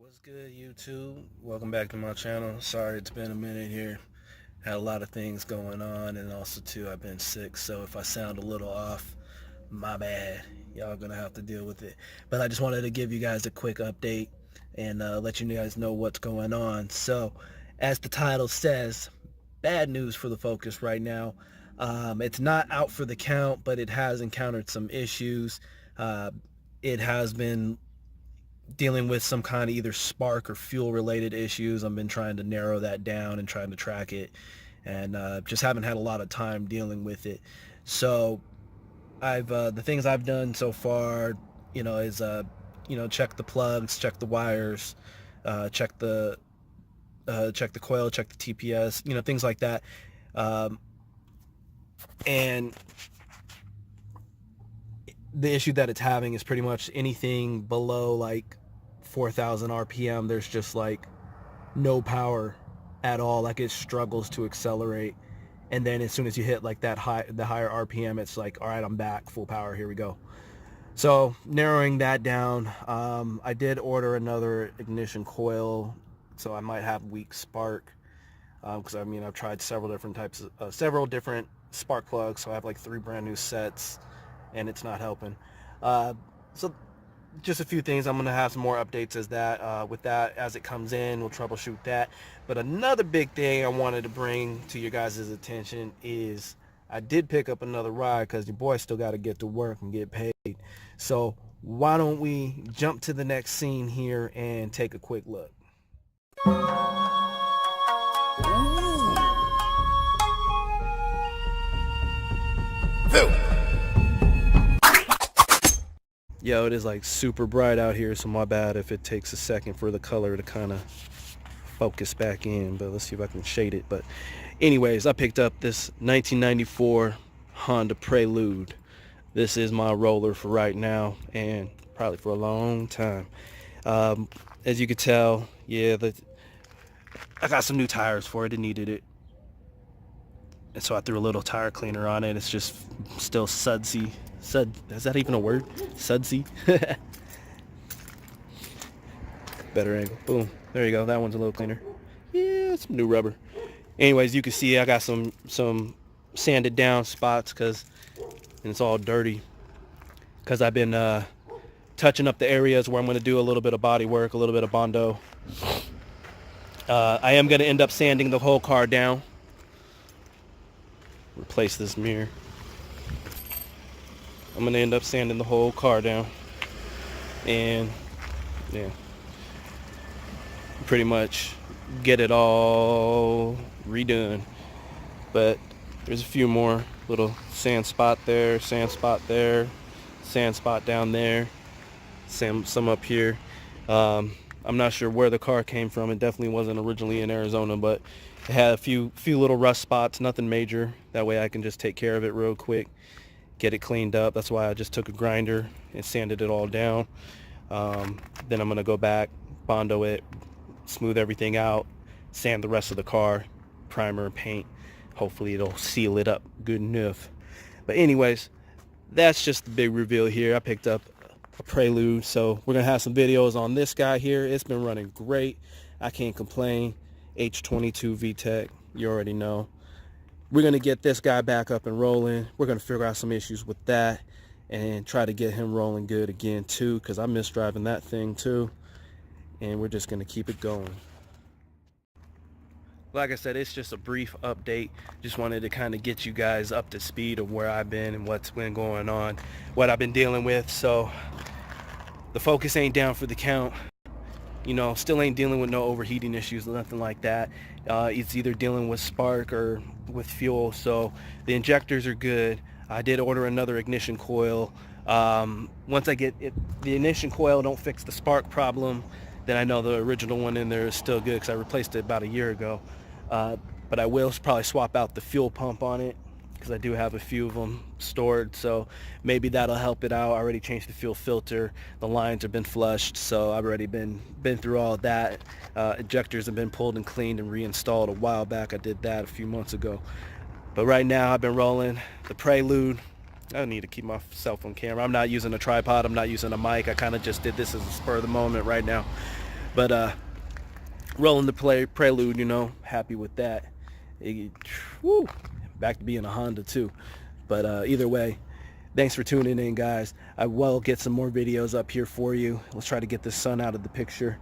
What's good, YouTube? Welcome back to my channel. Sorry it's been a minute here. Had a lot of things going on, and also too I've been sick, so if I sound a little off, my bad. Y'all gonna have to deal with it. But I just wanted to give you guys a quick update and let you guys know what's going on. So, as the title says, bad news for the Focus right now. It's not out for the count, but it has encountered some issues. It has been dealing with some kind of either spark or fuel related issues. I've been trying to narrow that down and trying to track it, and just haven't had a lot of time dealing with it. So I've the things I've done so far, is check the plugs, check the wires, check the coil, check the TPS, things like that. And the issue that it's having is pretty much anything below like 4,000 RPM. There's just like no power at all. Like it struggles to accelerate. And then as soon as you hit like the higher RPM, it's like, all right, I'm back, full power, here we go. So narrowing that down, I did order another ignition coil, so I might have weak spark. Because I've tried several different spark plugs, so I have like 3 brand new sets, and it's not helping. So just a few things. I'm going to have some more updates with that as it comes in. We'll troubleshoot that. But another big thing I wanted to bring to your guys' attention is I did pick up another ride because your boy still got to get to work and get paid. So why don't we jump to the next scene here and take a quick look. Yo, it is like super bright out here, so my bad if it takes a second for the color to kind of focus back in, but let's see if I can shade it. But anyways, I picked up this 1994 Honda Prelude. This is my roller for right now and probably for a long time. As you can tell, yeah, I got some new tires for it. It needed it. And so I threw a little tire cleaner on it. It's just still sudsy. Is that even a word? Sudsy? Better angle. Boom. There you go. That one's a little cleaner. Yeah, some new rubber. Anyways, you can see I got some sanded down spots and it's all dirty. Because I've been touching up the areas where I'm going to do a little bit of body work, a little bit of Bondo. I am going to end up sanding the whole car down. Replace this mirror. I'm going to end up sanding the whole car down. And, yeah. Pretty much get it all redone. But there's a few more little sand spot there, sand spot there, sand spot down there, some up here. I'm not sure where the car came from. It definitely wasn't originally in Arizona, but it had a few little rust spots, nothing major. That way I can just take care of it real quick, get it cleaned up. That's why I just took a grinder and sanded it all down. Then I'm gonna go back, Bondo it, smooth everything out, sand the rest of the car, primer and paint. Hopefully it'll seal it up good enough. But anyways, that's just the big reveal here. I picked up a Prelude, so we're gonna have some videos on this guy here. It's been running great. I can't complain. H22 VTEC, you already know. We're gonna get this guy back up and rolling. We're gonna figure out some issues with that and try to get him rolling good again too, because I miss driving that thing too. And we're just gonna keep it going. Like I said, it's just a brief update. Just wanted to kind of get you guys up to speed of where I've been and what's been going on, what I've been dealing with. So the Focus ain't down for the count. Still ain't dealing with no overheating issues, nothing like that. It's either dealing with spark or with fuel. So the injectors are good. I did order another ignition coil. Once I get it, the ignition coil don't fix the spark problem, then I know the original one in there is still good because I replaced it about a year ago. But I will probably swap out the fuel pump on it because I do have a few of them stored, so maybe that'll help it out. I already changed the fuel filter. The lines have been flushed, so I've already been through all of that. Ejectors have been pulled and cleaned and reinstalled a while back. I did that a few months ago. But right now I've been rolling the Prelude. I need to keep myself on camera. I'm not using a tripod. I'm not using a mic. I kind of just did this as a spur of the moment right now. But rolling the Prelude, you know, happy with that. Woo, back to being a Honda too. But either way, thanks for tuning in, guys. I will get some more videos up here for you. Let's try to get the sun out of the picture.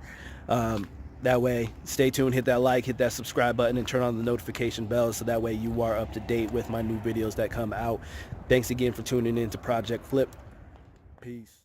That way, stay tuned, hit that like, hit that subscribe button, and turn on the notification bell so that way you are up to date with my new videos that come out. Thanks again for tuning in to Project Flip. Peace.